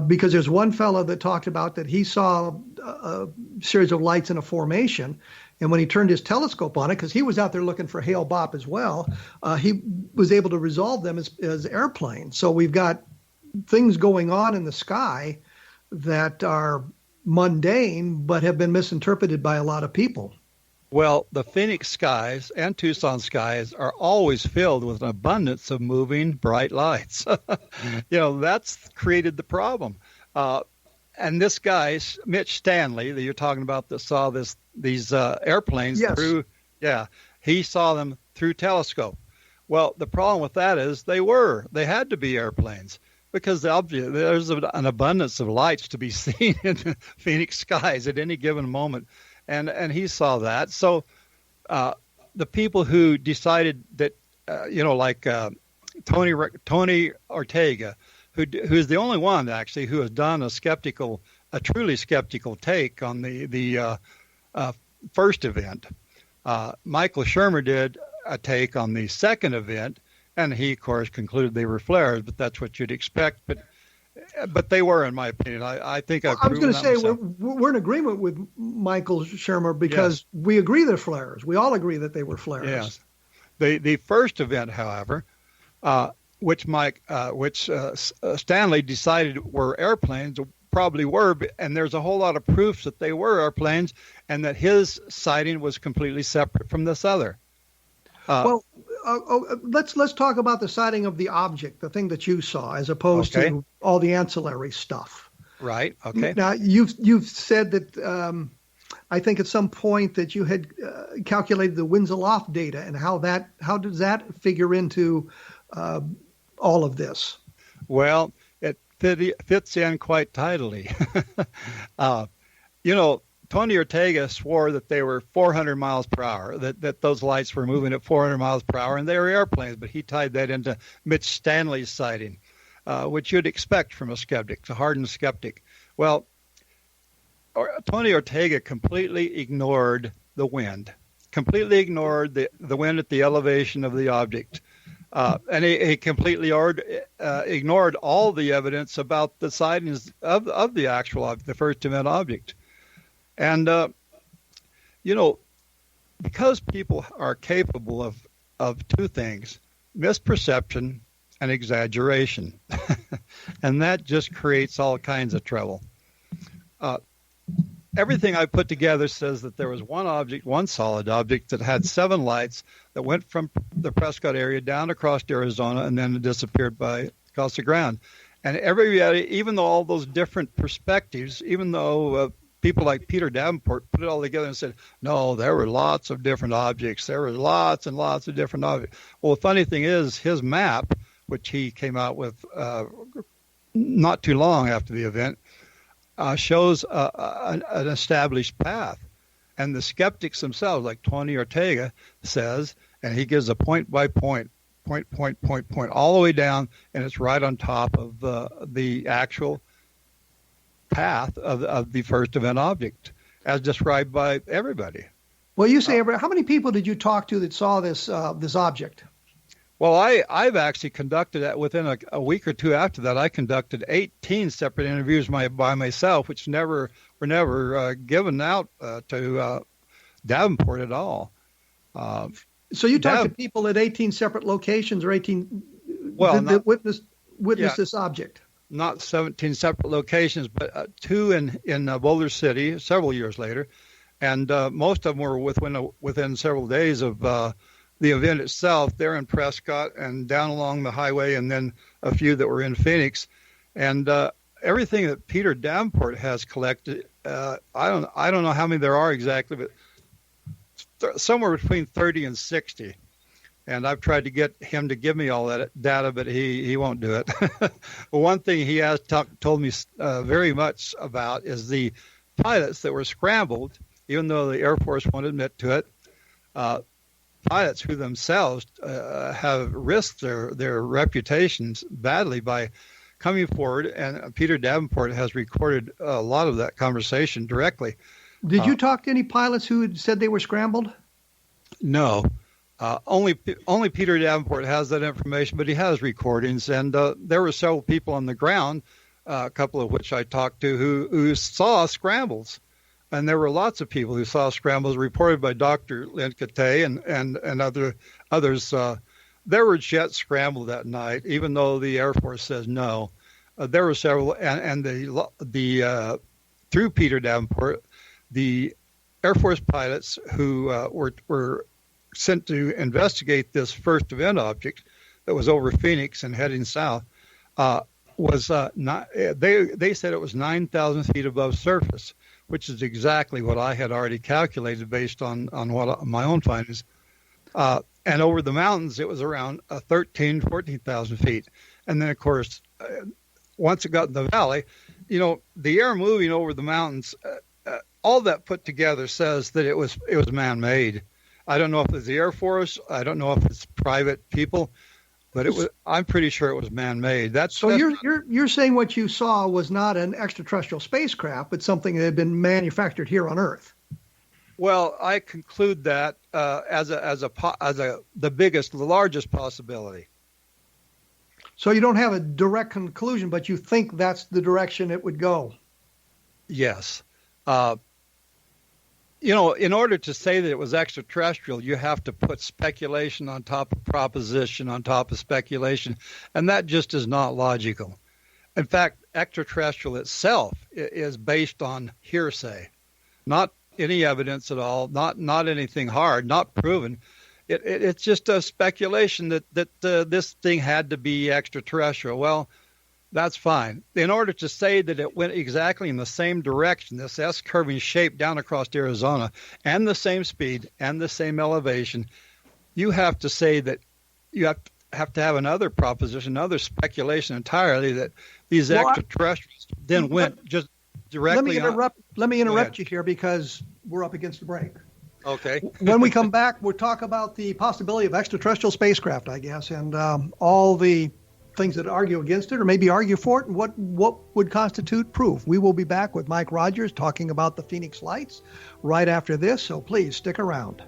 because there's one fellow that talked about that he saw a series of lights in a formation. And when he turned his telescope on it, because he was out there looking for Hale Bopp as well, he was able to resolve them as airplanes. So we've got things going on in the sky that are mundane but have been misinterpreted by a lot of people. Well, the Phoenix skies and Tucson skies are always filled with an abundance of moving bright lights. That's created the problem. And this guy, Mitch Stanley, that you're talking about, that saw these airplanes through, he saw them through telescope. Well, the problem with that is they had to be airplanes, because there's an abundance of lights to be seen in the Phoenix skies at any given moment. And he saw that. So the people who decided that, like Tony Ortega, who's the only one actually who has done a truly skeptical take on the first event. Michael Shermer did a take on the second event, and he, of course, concluded they were flares, but that's what you'd expect. But they were, in my opinion. I think I was going to say we're in agreement with Michael Shermer, because we agree they're flares. We all agree that they were flares. Yes. The first event, however, which Stanley decided were airplanes, probably were, and there's a whole lot of proofs that they were airplanes, and that his sighting was completely separate from this other. Let's talk about the sighting of the object, the thing that you saw, as opposed to all the ancillary stuff. Right. Okay. Now you've said that I think at some point that you had calculated the winds aloft data, and how does that figure into all of this? Well, it fits in quite tidily. Tony Ortega swore that they were 400 miles per hour, that those lights were moving at 400 miles per hour, and they were airplanes, but he tied that into Mitch Stanley's sighting, which you'd expect from a skeptic, a hardened skeptic. Well, Tony Ortega completely ignored the wind, completely ignored the wind at the elevation of the object. And he completely ignored all the evidence about the sightings of the actual object, the first event object. And, because people are capable of two things, misperception and exaggeration, and that just creates all kinds of trouble. Everything I put together says that there was one solid object that had 7 lights that went from the Prescott area down across Arizona and then disappeared across the ground. And even though all those different perspectives, even though people like Peter Davenport put it all together and said, no, there were lots of different objects. There were lots and lots of different objects. Well, the funny thing is, his map, which he came out with not too long after the event, shows an established path. And the skeptics themselves, like Tony Ortega says, and he gives a point by point, all the way down, and it's right on top of the actual path of the first event object, as described by everybody. Well, you say how many people did you talk to that saw this object? Well, I've actually conducted that within a week or two after that. I conducted 18 separate interviews by myself, which were never given out to Davenport at all. So you talked to people at 18 separate locations, or 18 that witnessed this object? Not 17 separate locations, but 2 in Boulder City several years later, and most of them were within several days of the event itself. They're in Prescott and down along the highway, and then a few that were in Phoenix. And everything that Peter Davenport has collected I don't know how many there are exactly, but somewhere between 30 and 60. And I've tried to get him to give me all that data, but he won't do it. One thing he has told me very much about is the pilots that were scrambled, even though the Air Force won't admit to it. Pilots who themselves have risked their reputations badly by coming forward, and Peter Davenport has recorded a lot of that conversation directly. Did you talk to any pilots who had said they were scrambled? No. Only Peter Davenport has that information, but he has recordings, and there were several people on the ground, a couple of which I talked to, who saw scrambles. And there were lots of people who saw scrambles reported by Dr. Lynn Katay and others. There were jets scrambled that night, even though the Air Force says no. There were several, and the through Peter Davenport, the Air Force pilots who were sent to investigate this first event object that was over Phoenix and heading south was not. They said it was 9,000 feet above surface, which is exactly what I had already calculated based on what my own findings. And over the mountains, it was around 14,000 feet. And then, of course, once it got in the valley, the air moving over the mountains, all that put together says that it was man-made. I don't know if it's the Air Force. I don't know if it's private people, but it was. I'm pretty sure it was man-made. You're saying what you saw was not an extraterrestrial spacecraft, but something that had been manufactured here on Earth. Well, I conclude that as the largest possibility. So you don't have a direct conclusion, but you think that's the direction it would go. Yes. In order to say that it was extraterrestrial, you have to put speculation on top of proposition on top of speculation, and that just is not logical. In fact, extraterrestrial itself is based on hearsay, not any evidence at all, not anything hard, not proven. It's just a speculation that this thing had to be extraterrestrial. Well, that's fine. In order to say that it went exactly in the same direction, this S-curving shape down across Arizona, and the same speed and the same elevation, you have to say that you have to have another proposition, another speculation entirely that these extraterrestrials then went just directly. Let me interrupt you here because we're up against the break. Okay. When we come back, we'll talk about the possibility of extraterrestrial spacecraft, I guess, and all the things that argue against it or maybe argue for it, and what would constitute proof. We will be back with Mike Rogers talking about the Phoenix Lights right after this, so please stick around.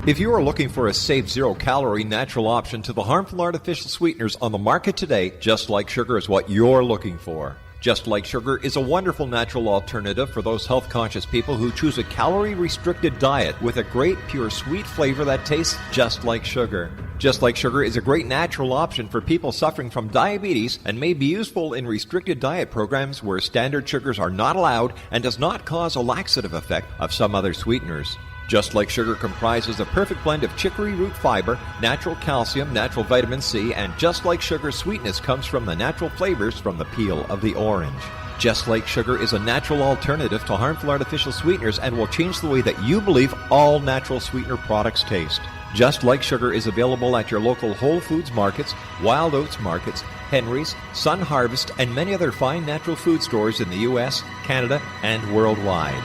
If you are looking for a safe, zero-calorie natural option to the harmful artificial sweeteners on the market today, Just Like Sugar is what you're looking for. Just Like Sugar is a wonderful natural alternative for those health-conscious people who choose a calorie-restricted diet with a great, pure, sweet flavor that tastes just like sugar. Just Like Sugar is a great natural option for people suffering from diabetes and may be useful in restricted diet programs where standard sugars are not allowed and does not cause a laxative effect of some other sweeteners. Just Like Sugar comprises a perfect blend of chicory root fiber, natural calcium, natural vitamin C, and Just Like Sugar's sweetness comes from the natural flavors from the peel of the orange. Just Like Sugar is a natural alternative to harmful artificial sweeteners and will change the way that you believe all natural sweetener products taste. Just Like Sugar is available at your local Whole Foods markets, Wild Oats markets, Henry's, Sun Harvest, and many other fine natural food stores in the U.S., Canada, and worldwide.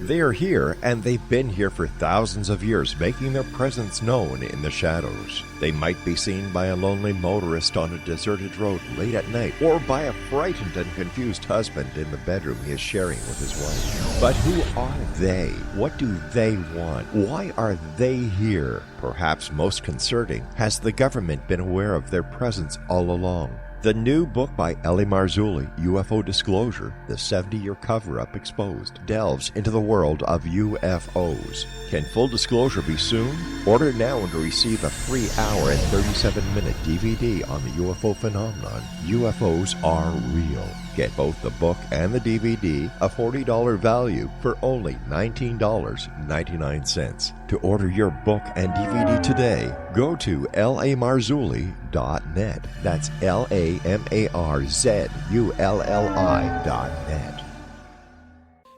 They are here, and they've been here for thousands of years, making their presence known in the shadows. They might be seen by a lonely motorist on a deserted road late at night, or by a frightened and confused husband in the bedroom he is sharing with his wife. But who are they? What do they want? Why are they here? Perhaps most concerning, has the government been aware of their presence all along? The new book by L.A. Marzulli, UFO Disclosure, The 70-Year Cover-Up Exposed, delves into the world of UFOs. Can full disclosure be soon? Order now and receive a 3-hour and 37-minute DVD on the UFO phenomenon. UFOs are real. Get both the book and the DVD, a $40 value, for only $19.99. To order your book and DVD today, go to lamarzulli.net. That's LAMARZULLI.net.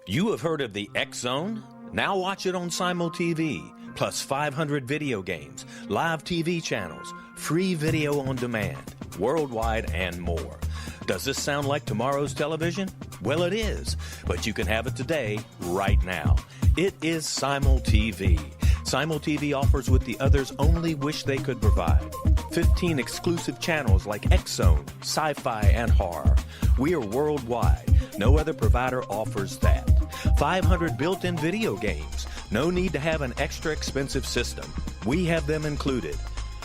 You have heard of the X Zone? Now watch it on Simul TV, plus 500 video games, live TV channels, free video on demand, worldwide, and more. Does this sound like tomorrow's television? Well, it is, but you can have it today, right now. It is Simul TV. Simul TV offers what the others only wish they could provide. 15 exclusive channels like X-Zone, Sci-Fi, and Horror. We are worldwide. No other provider offers that. 500 built-in video games. No need to have an extra expensive system. We have them included.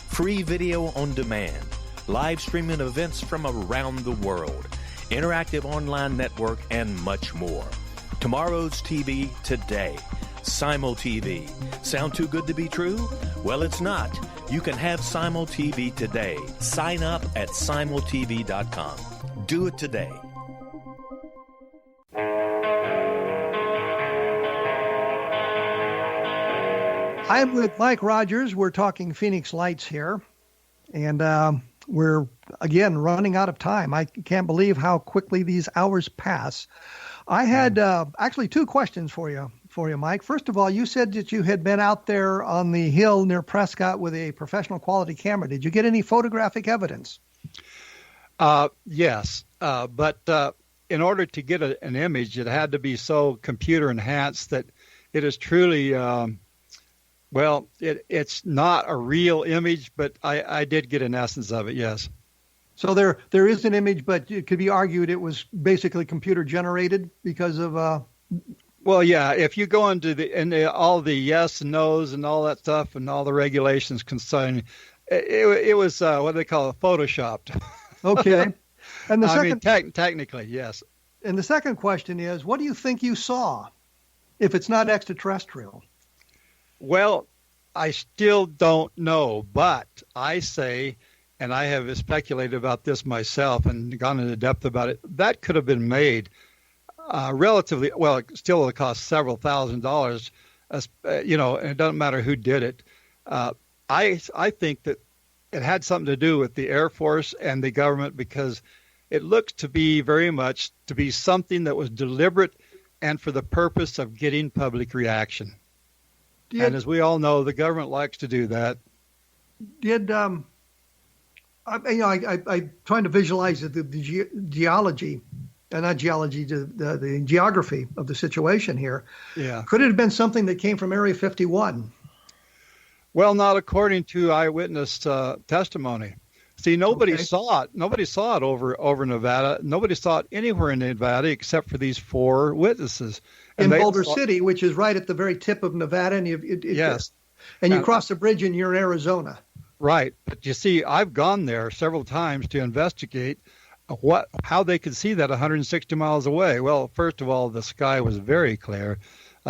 Free video on demand. Live streaming events from around the world, interactive online network, and much more. Tomorrow's TV today. Simul TV. Sound too good to be true? Well, it's not. You can have Simul TV today. Sign up at simultv.com. Do it today. I'm with Mike Rogers. We're talking Phoenix Lights here. And we're, again, running out of time. I can't believe how quickly these hours pass. I had actually two questions for you, Mike. First of all, you said that you had been out there on the hill near Prescott with a professional quality camera. Did you get any photographic evidence? Yes, but in order to get an image, it had to be so computer enhanced that it is truly, it's not a real image, but I did get an essence of it, yes. So there is an image, but it could be argued it was basically computer generated because of. Well, yeah. If you go into all the yes and no's and all that stuff and all the regulations concerning, it was what do they call it, photoshopped. Okay. And the second, technically, yes. And the second question is, what do you think you saw, if it's not extraterrestrial? Well, I still don't know, but I say. And I have speculated about this myself and gone into depth about it. That could have been made relatively well. It still would cost several $1,000s, and it doesn't matter who did it. I think that it had something to do with the Air Force and the government because it looks to be very much to be something that was deliberate and for the purpose of getting public reaction. And as we all know, the government likes to do that. I'm trying to visualize the geology, not geology, the geography of the situation here. Yeah. Could it have been something that came from Area 51? Well, not according to eyewitness testimony. See, nobody saw it. Nobody saw it over Nevada. Nobody saw it anywhere in Nevada except for these 4 witnesses. And in Boulder City, which is right at the very tip of Nevada. And yes. And you cross the bridge and you're in Arizona. Right. But you see, I've gone there several times to investigate how they could see that 160 miles away. Well, first of all, the sky was very clear.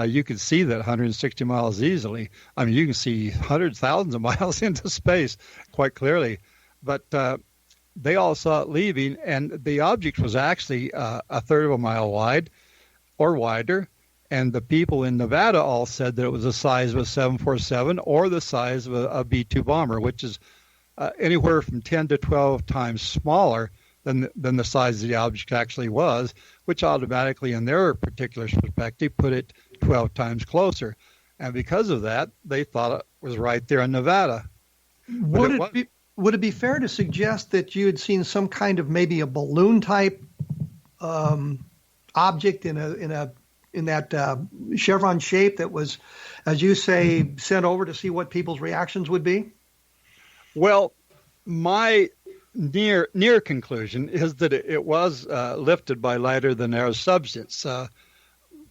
You could see that 160 miles easily. I mean, you can see hundreds, thousands of miles into space quite clearly. But they all saw it leaving, and the object was actually a third of a mile wide or wider. And the people in Nevada all said that it was the size of a 747 or the size of a B-2 bomber, which is anywhere from 10 to 12 times smaller than the size of the object actually was, which automatically, in their particular perspective, put it 12 times closer. And because of that, they thought it was right there in Nevada. Would it be fair to suggest that you had seen some kind of maybe a balloon type object in that chevron shape that was, as you say, sent over to see what people's reactions would be? Well, my near conclusion is that it was lifted by lighter than air substance,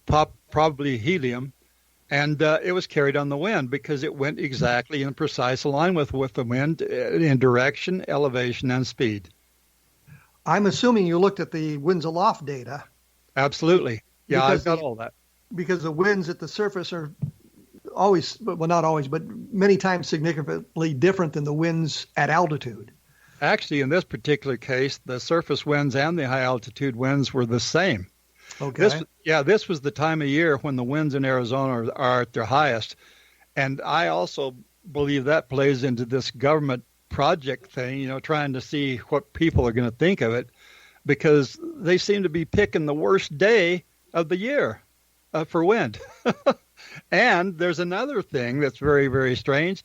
probably helium, and it was carried on the wind because it went exactly in precise line with the wind in direction, elevation, and speed. I'm assuming you looked at the winds aloft data. Absolutely. Yeah, Because I've got all that. Because the winds at the surface are always, well, not always, but many times significantly different than the winds at altitude. Actually, in this particular case, the surface winds and the high altitude winds were the same. Okay. This was the time of year when the winds in Arizona are at their highest. And I also believe that plays into this government project thing, trying to see what people are going to think of it, because they seem to be picking the worst day of the year for wind. And there's another thing that's very, very strange.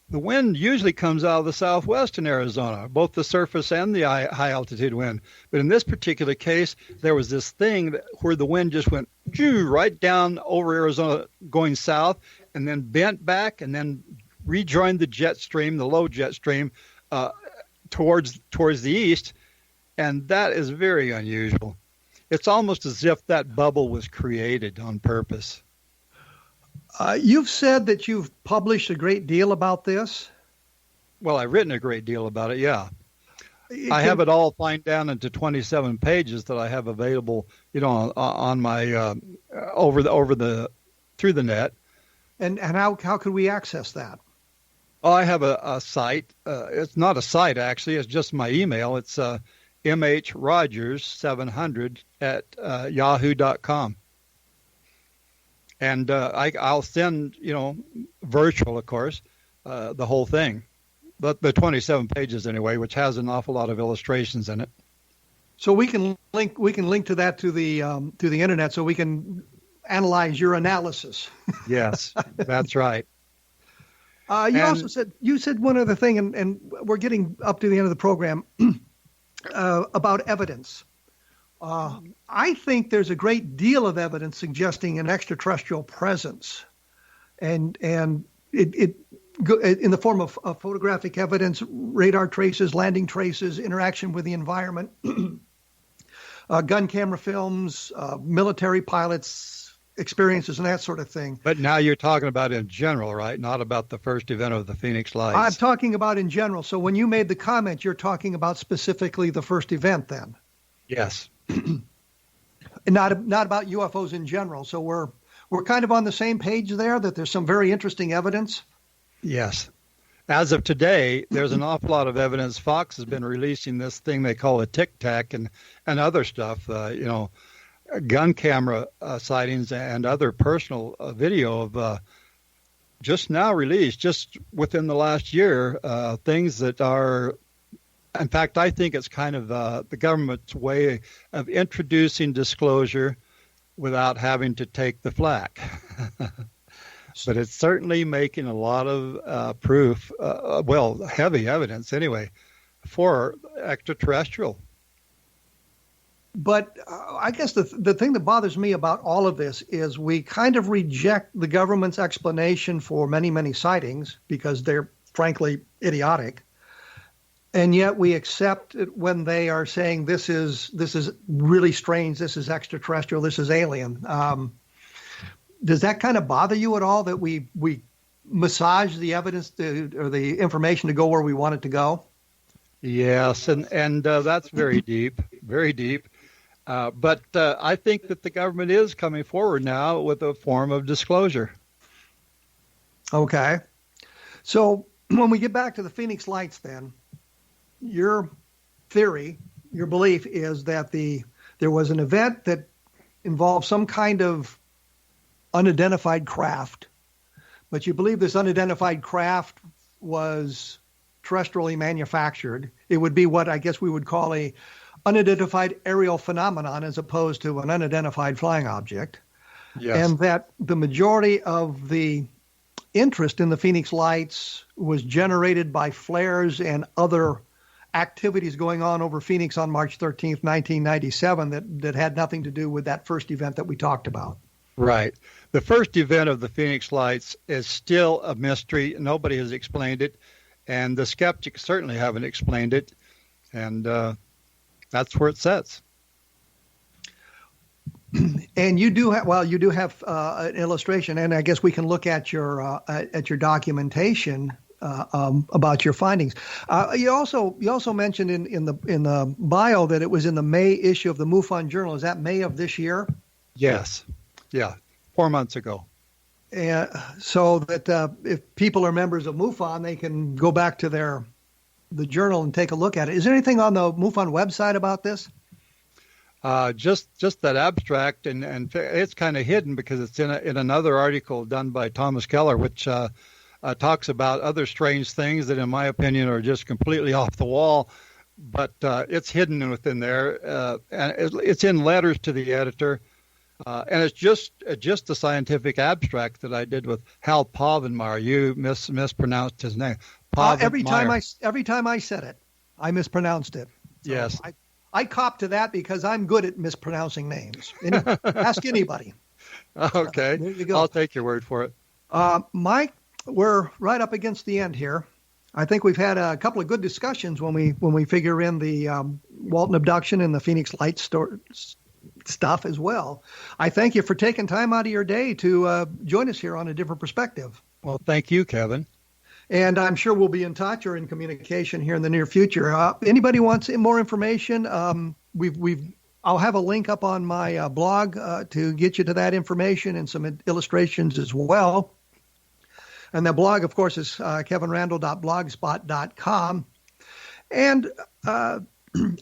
The wind usually comes out of the southwest in Arizona, both the surface and the high altitude wind. But in this particular case, there was this thing where the wind just went right down over Arizona going south, and then bent back and then rejoined the jet stream, the low jet stream, towards the east. And that is very unusual. It's almost as if that bubble was created on purpose. You've said that you've published a great deal about this. Well, I've written a great deal about it, yeah. I have it all fined down into 27 pages that I have available, on my through the net. And how could we access that? Oh, I have a site. It's not a site, actually. It's just my email. It's mhrogers700 at yahoo.com. And I'll send, virtual, of course, the whole thing. But the 27 pages anyway, which has an awful lot of illustrations in it. So we can link to that to the internet, so we can analyze your analysis. Yes, that's right. You said one other thing, and we're getting up to the end of the program, about evidence. I think there's a great deal of evidence suggesting an extraterrestrial presence, and it in the form of photographic evidence, radar traces, landing traces, interaction with the environment, gun camera films, military pilots' experiences, and that sort of thing. But now you're talking about in general, right? Not about the first event of the Phoenix Lights. I'm talking about in general. So when you made the comment, you're talking about specifically the first event then? Yes. Not about UFOs in general. So we're kind of on the same page there, that there's some very interesting evidence. Yes. As of today, there's an awful lot of evidence. Fox has been releasing this thing they call a Tic Tac and other stuff, gun camera sightings and other personal video of just now released, just within the last year, things that are, in fact, I think it's kind of the government's way of introducing disclosure without having to take the flak. But it's certainly making a lot of proof, heavy evidence anyway, for extraterrestrial. But I guess the thing that bothers me about all of this is we kind of reject the government's explanation for many, many sightings because they're frankly idiotic. And yet we accept it when they are saying this is really strange, this is extraterrestrial, this is alien. Does that kind of bother you at all, that we massage the evidence or the information to go where we want it to go? Yes, and that's very deep, very deep. But I think that the government is coming forward now with a form of disclosure. Okay. So when we get back to the Phoenix Lights then, your theory, your belief is that there was an event that involved some kind of unidentified craft, but you believe this unidentified craft was terrestrially manufactured. It would be what I guess we would call a unidentified aerial phenomenon as opposed to an unidentified flying object. Yes. And that the majority of the interest in the Phoenix Lights was generated by flares and other activities going on over Phoenix on March 13th, 1997 that had nothing to do with that first event that we talked about. Right. The first event of the Phoenix Lights is still a mystery. Nobody has explained it, and the skeptics certainly haven't explained it, and that's where it sits. And you do have an illustration, and I guess we can look at your documentation about your findings. You also mentioned in the bio that it was in the May issue of the MUFON Journal. Is that May of this year? Yes. Yeah. 4 months ago. So that if people are members of MUFON, they can go back to the journal and take a look at it. Is there anything on the MUFON website about this? Just that abstract, and it's kind of hidden because it's in another article done by Thomas Keller, which talks about other strange things that, in my opinion, are just completely off the wall. But it's hidden within there, and it's in letters to the editor, and it's just a scientific abstract that I did with Hal Povenmire. You mispronounced his name. Every time I said it, I mispronounced it. So yes. I cop to that because I'm good at mispronouncing names. Ask anybody. Okay. There you go. I'll take your word for it. Mike, we're right up against the end here. I think we've had a couple of good discussions when we figure in the Walton abduction and the Phoenix Lights stuff as well. I thank you for taking time out of your day to join us here on A Different Perspective. Well, thank you, Kevin. And I'm sure we'll be in touch or in communication here in the near future. Anybody wants more information? I'll have a link up on my blog to get you to that information and some illustrations as well. And the blog, of course, is kevinrandle.blogspot.com. And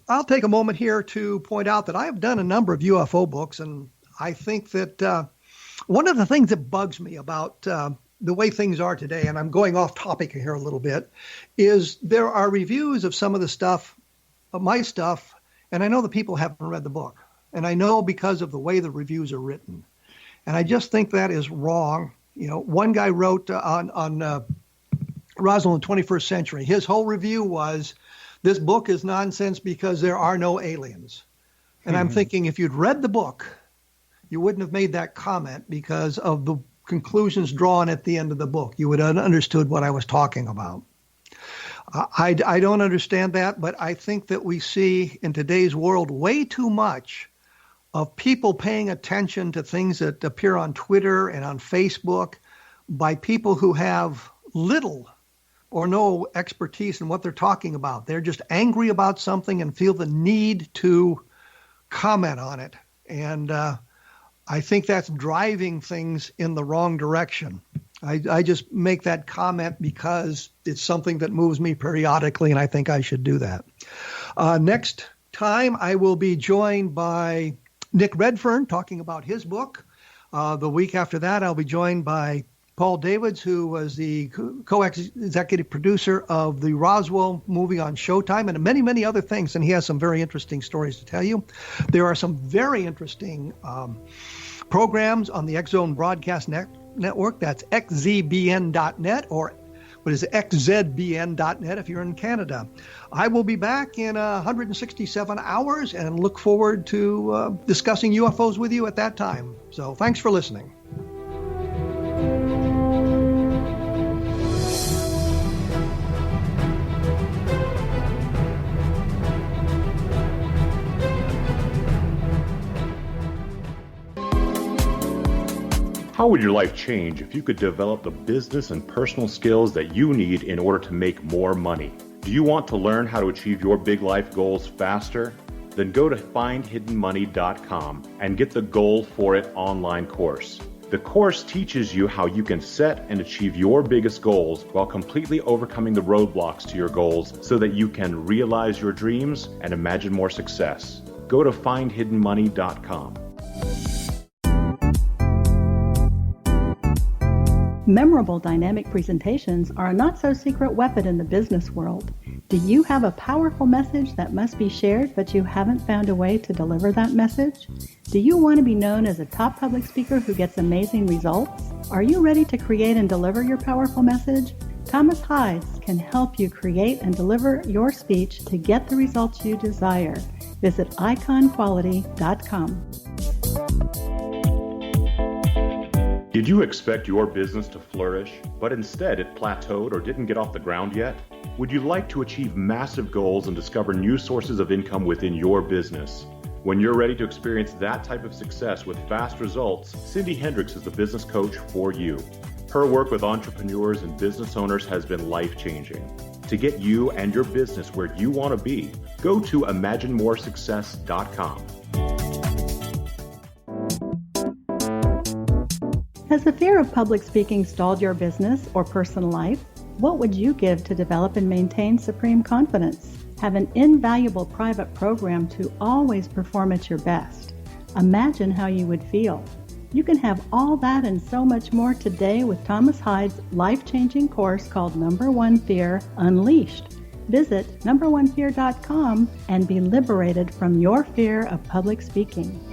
I'll take a moment here to point out that I have done a number of UFO books, and I think that one of the things that bugs me about the way things are today, and I'm going off topic here a little bit, is there are reviews of some of the stuff, of my stuff, and I know the people haven't read the book. And I know because of the way the reviews are written. And I just think that is wrong. You know, one guy wrote on Roswell in the 21st Century, his whole review was, this book is nonsense because there are no aliens. And I'm thinking, if you'd read the book, you wouldn't have made that comment because of the conclusions drawn at the end of the book. You would have understood what I was talking about. I don't understand that, but I think that we see in today's world way too much of people paying attention to things that appear on Twitter and on Facebook by people who have little or no expertise in what they're talking about. They're just angry about something and feel the need to comment on it. And I think that's driving things in the wrong direction. I just make that comment because it's something that moves me periodically, and I think I should do that. Next time, I will be joined by Nick Redfern talking about his book. The week after that, I'll be joined by Paul Davids, who was the co-executive producer of the Roswell movie on Showtime, and many, many other things, and he has some very interesting stories to tell you. There are some very interesting programs on the X-Zone Broadcast Network. That's xzbn.net, or what is it, xzbn.net if you're in Canada. I will be back in 167 hours and look forward to discussing UFOs with you at that time. So thanks for listening. How would your life change if you could develop the business and personal skills that you need in order to make more money? Do you want to learn how to achieve your big life goals faster? Then go to findhiddenmoney.com and get the Goal for It online course. The course teaches you how you can set and achieve your biggest goals while completely overcoming the roadblocks to your goals so that you can realize your dreams and imagine more success. Go to findhiddenmoney.com. Memorable dynamic presentations are a not-so-secret weapon in the business world. Do you have a powerful message that must be shared, but you haven't found a way to deliver that message? Do you want to be known as a top public speaker who gets amazing results? Are you ready to create and deliver your powerful message? Thomas Hides can help you create and deliver your speech to get the results you desire. Visit iconquality.com. Did you expect your business to flourish, but instead it plateaued or didn't get off the ground yet? Would you like to achieve massive goals and discover new sources of income within your business? When you're ready to experience that type of success with fast results, Cindy Hendricks is the business coach for you. Her work with entrepreneurs and business owners has been life-changing. To get you and your business where you want to be, go to imaginemoresuccess.com. Has the fear of public speaking stalled your business or personal life? What would you give to develop and maintain supreme confidence? Have an invaluable private program to always perform at your best. Imagine how you would feel. You can have all that and so much more today with Thomas Hyde's life-changing course called Number One Fear Unleashed. Visit numberonefear.com and be liberated from your fear of public speaking.